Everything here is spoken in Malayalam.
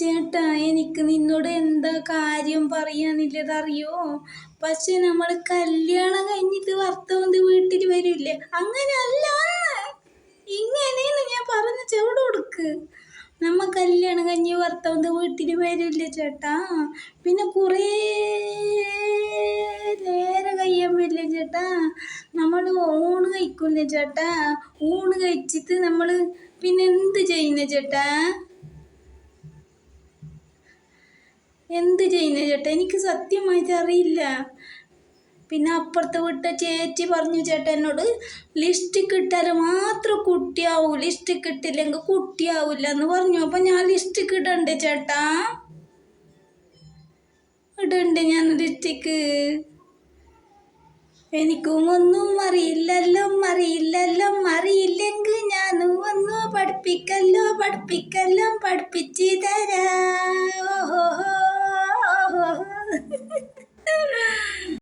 ചേട്ടാ, എനിക്ക് നിന്നോട് എന്താ കാര്യം പറയാന്നില്ലതറിയോ? പക്ഷെ നമ്മൾ കല്യാണം കഴിഞ്ഞിട്ട് ഭർത്താവ് വീട്ടിൽ വരില്ലേ? അങ്ങനെയല്ല, ഇങ്ങനെയെന്ന് ഞാൻ പറഞ്ഞ ചെവിടെ കൊടുക്ക്. നമ്മ കല്യാണം കഴിഞ്ഞ് ഭർത്താവ് വീട്ടിൽ വരില്ലേ ചേട്ടാ? പിന്നെ കുറേ നേരം കഴിയുമ്പില്ലേ ചേട്ടാ നമ്മൾ ഊണ് കഴിക്കൂലേ ചേട്ടാ? ഊണ് കഴിച്ചിട്ട് നമ്മൾ പിന്നെ എന്ത് ചെയ്യുന്ന ചേട്ടാ? എന്ത് ചെയ്യുന്ന ചേട്ടാ? എനിക്ക് സത്യമായിട്ട് അറിയില്ല. പിന്നെ അപ്പുറത്തെ വീട്ട ചേച്ചി പറഞ്ഞു ചേട്ടാ എന്നോട്, ലിസ്റ്റിക് ഇട്ടാൽ മാത്രം കുട്ടിയാവൂ, ലിസ്റ്റിക് ഇട്ടില്ലെങ്കിൽ കുട്ടിയാവില്ല എന്ന് പറഞ്ഞു. അപ്പം ഞാൻ ലിസ്റ്റിക് ഇടണ്ടേ ചേട്ടാ? ഇടണ്ടേ ഞാൻ ലിസ്റ്റിക്? എനിക്കും ഒന്നും അറിയില്ലല്ലോ, അറിയില്ലെങ്കിൽ ഞാനും ഒന്നും പഠിപ്പിക്കല്ലോ, പഠിപ്പിച്ച് തരാ.